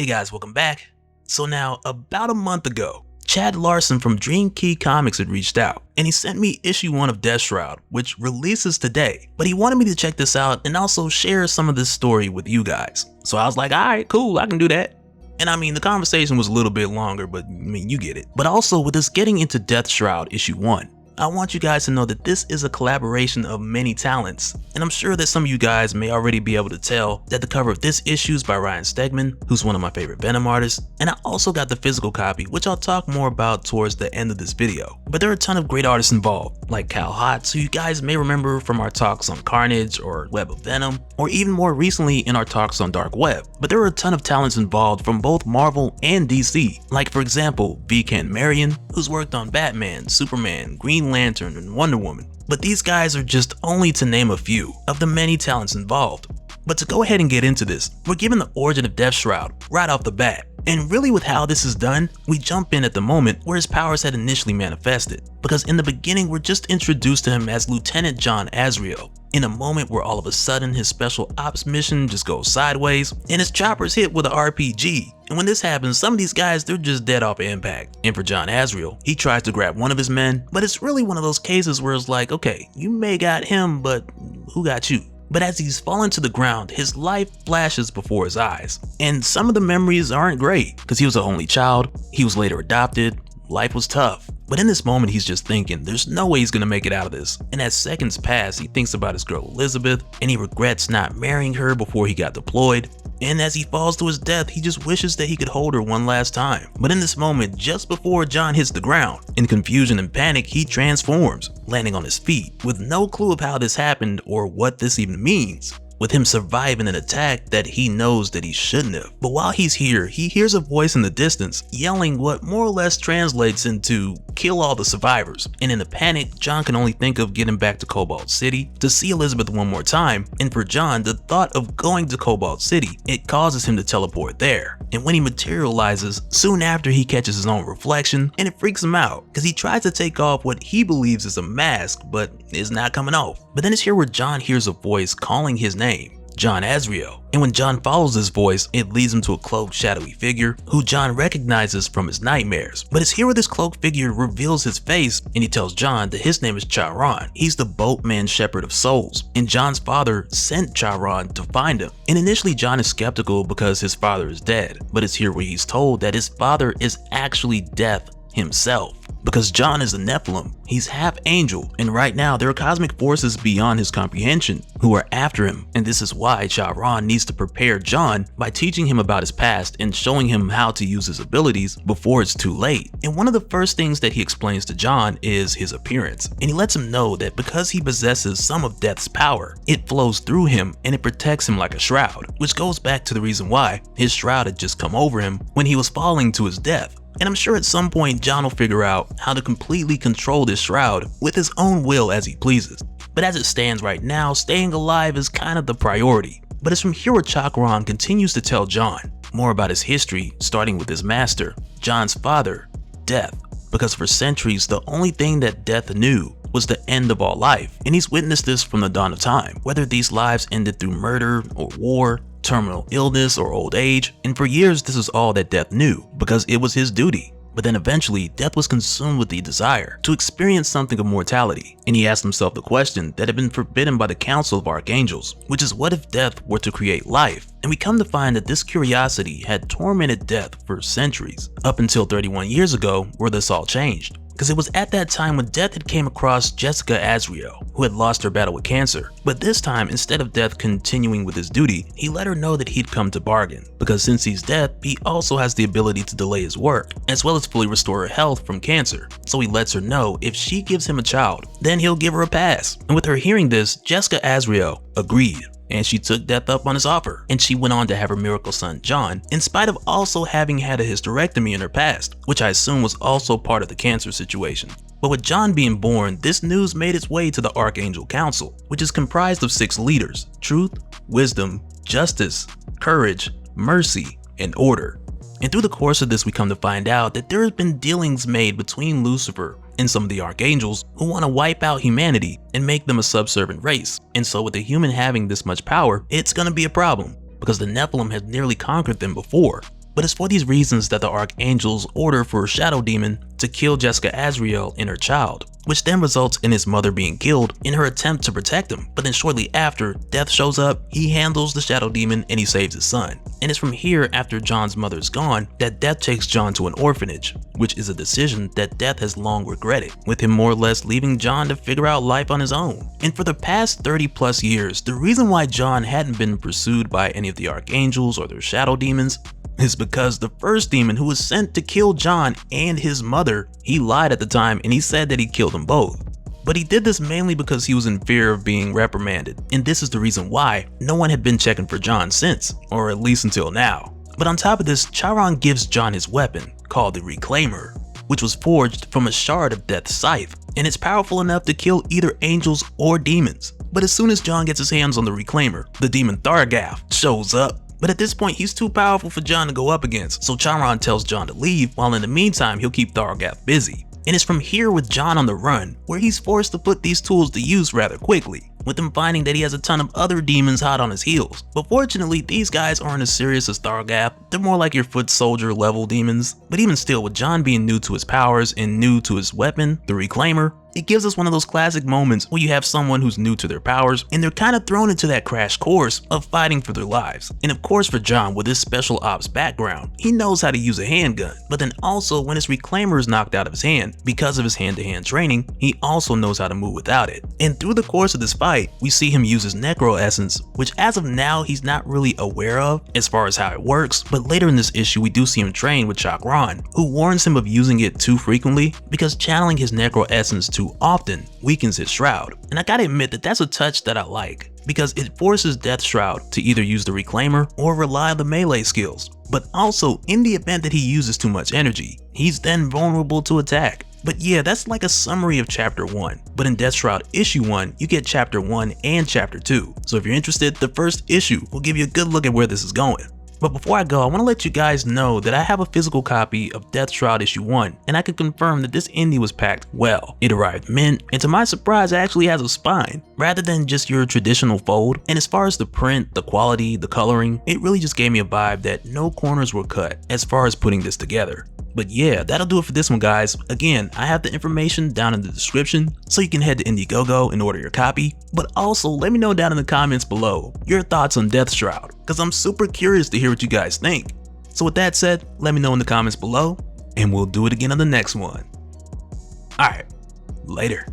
Hey guys, welcome back. So now, about a month ago, Chad Larson from Dream Key Comics had reached out, and he sent me issue 1 of Deathshroud, which releases today. But he wanted me to check this out and also share some of this story with you guys. So I was like, alright, cool, I can do that. And I mean, the conversation was a little bit longer, but I mean, you get it. But also, with us getting into Deathshroud issue 1, I want you guys to know that this is a collaboration of many talents, and I'm sure that some of you guys may already be able to tell that the cover of this issue is by Ryan Stegman, who's one of my favorite Venom artists, and I also got the physical copy, which I'll talk more about towards the end of this video. But there are a ton of great artists involved, like Cal Hotz, who you guys may remember from our talks on Carnage or Web of Venom, or even more recently in our talks on Dark Web. But there are a ton of talents involved from both Marvel and DC, like for example, V. Marion, who's worked on Batman, Superman, Green Lantern, and Wonder Woman. But these guys are just only to name a few of the many talents involved. But to go ahead and get into this, we're given the origin of Deathshroud right off the bat. And really with how this is done, we jump in at the moment where his powers had initially manifested. Because in the beginning, we're just introduced to him as Lieutenant John Azrael, in a moment where all of a sudden his special ops mission just goes sideways and his chopper's hit with an RPG. And when this happens, some of these guys, they're just dead off impact. And for John Azrael, he tries to grab one of his men, but it's really one of those cases where it's like, okay, you may got him, but who got you? But as he's fallen to the ground, his life flashes before his eyes. And some of the memories aren't great, because he was an only child, he was later adopted, life was tough. But in this moment, he's just thinking, there's no way he's gonna make it out of this. And as seconds pass, he thinks about his girl Elizabeth, and he regrets not marrying her before he got deployed. And as he falls to his death, he just wishes that he could hold her one last time. But in this moment, just before John hits the ground, in confusion and panic, he transforms, landing on his feet, with no clue of how this happened or what this even means, with him surviving an attack that he knows that he shouldn't have. But while he's here, he hears a voice in the distance yelling what more or less translates into kill all the survivors. And in a panic, John can only think of getting back to Cobalt City to see Elizabeth one more time. And for John, the thought of going to Cobalt City, it causes him to teleport there. And when he materializes, soon after he catches his own reflection, and it freaks him out because he tries to take off what he believes is a mask, but it's not coming off. But then it's here where John hears a voice calling his name, John Azrael. And when John follows this voice, it leads him to a cloaked, shadowy figure who John recognizes from his nightmares. But it's here where this cloaked figure reveals his face, and he tells John that his name is Chiron. He's the boatman shepherd of souls, and John's father sent Chiron to find him. And initially John is skeptical because his father is dead, but it's here where he's told that his father is actually Death himself. Because John is a Nephilim, he's half angel, and right now there are cosmic forces beyond his comprehension who are after him, and this is why Chiron needs to prepare John by teaching him about his past and showing him how to use his abilities before it's too late. And one of the first things that he explains to John is his appearance, and he lets him know that because he possesses some of Death's power, it flows through him and it protects him like a shroud, which goes back to the reason why his shroud had just come over him when he was falling to his death. And I'm sure at some point John will figure out how to completely control this shroud with his own will as he pleases. But as it stands right now, staying alive is kind of the priority. But it's from here where Chiron continues to tell John more about his history, starting with his master, John's father, Death. Because for centuries, the only thing that Death knew was the end of all life. And he's witnessed this from the dawn of time, whether these lives ended through murder or war, terminal illness or old age, and for years this is all that Death knew because it was his duty. But then eventually Death was consumed with the desire to experience something of mortality, and he asked himself the question that had been forbidden by the Council of Archangels, which is what if Death were to create life? And we come to find that this curiosity had tormented Death for centuries, up until 31 years ago where this all changed. Because it was at that time when Death had came across Jessica Azrael, who had lost her battle with cancer. But this time, instead of Death continuing with his duty, he let her know that he'd come to bargain. Because since he's Death, he also has the ability to delay his work, as well as fully restore her health from cancer. So he lets her know if she gives him a child, then he'll give her a pass. And with her hearing this, Jessica Azrael agreed. And she took Death up on his offer, and she went on to have her miracle son John, in spite of also having had a hysterectomy in her past, which I assume was also part of the cancer situation. But with John being born, this news made its way to the Archangel Council, which is comprised of 6 leaders: truth, wisdom, justice, courage, mercy, and order. And through the course of this, we come to find out that there have been dealings made between Lucifer and some of the archangels who want to wipe out humanity and make them a subservient race. And so with a human having this much power, it's gonna be a problem, because the Nephilim have nearly conquered them before. But it's for these reasons that the Archangel's order for a Shadow Demon to kill Jessica Azrael and her child, which then results in his mother being killed in her attempt to protect him. But then shortly after, Death shows up, he handles the Shadow Demon and he saves his son. And it's from here, after John's mother is gone, that Death takes John to an orphanage, which is a decision that Death has long regretted, with him more or less leaving John to figure out life on his own. And for the past 30+ years, the reason why John hadn't been pursued by any of the Archangels or their Shadow Demons is because the first demon who was sent to kill John and his mother, he lied at the time and he said that he killed them both. But he did this mainly because he was in fear of being reprimanded, and this is the reason why no one had been checking for John since, or at least until now. But on top of this, Chiron gives John his weapon, called the Reclaimer, which was forged from a shard of Death's scythe, and it's powerful enough to kill either angels or demons. But as soon as John gets his hands on the Reclaimer, the demon Thargath shows up. But at this point, he's too powerful for John to go up against, so Chiron tells John to leave, while in the meantime, he'll keep Thargath busy. And it's from here, with John on the run, where he's forced to put these tools to use rather quickly, with him finding that he has a ton of other demons hot on his heels. But fortunately, these guys aren't as serious as Thargath, they're more like your foot soldier level demons. But even still, with John being new to his powers and new to his weapon, the Reclaimer, it gives us one of those classic moments where you have someone who's new to their powers and they're kind of thrown into that crash course of fighting for their lives. And of course for John, with his special ops background, he knows how to use a handgun, but then also when his Reclaimer is knocked out of his hand, because of his hand-to-hand training, he also knows how to move without it. And through the course of this fight, we see him use his Necro Essence, which as of now he's not really aware of as far as how it works, but later in this issue we do see him train with Chakran, who warns him of using it too frequently because channeling his Necro Essence too often weakens his shroud. And I gotta admit that that's a touch that I like, because it forces Deathshroud to either use the Reclaimer or rely on the melee skills. But also, in the event that he uses too much energy, he's then vulnerable to attack. But yeah, that's like a summary of chapter 1. But in Deathshroud issue 1, you get chapter 1 and chapter 2. So if you're interested, the first issue will give you a good look at where this is going. But before I go, I want to let you guys know that I have a physical copy of Deathshroud issue 1, and I can confirm that this indie was packed well. It arrived mint, and to my surprise, it actually has a spine, rather than just your traditional fold. And as far as the print, the quality, the coloring, it really just gave me a vibe that no corners were cut as far as putting this together. But yeah, that'll do it for this one, guys. Again, I have the information down in the description, so you can head to Indiegogo and order your copy. But also, let me know down in the comments below your thoughts on Deathshroud, because I'm super curious to hear what you guys think. So with that said, let me know in the comments below, and we'll do it again on the next one. Alright, later.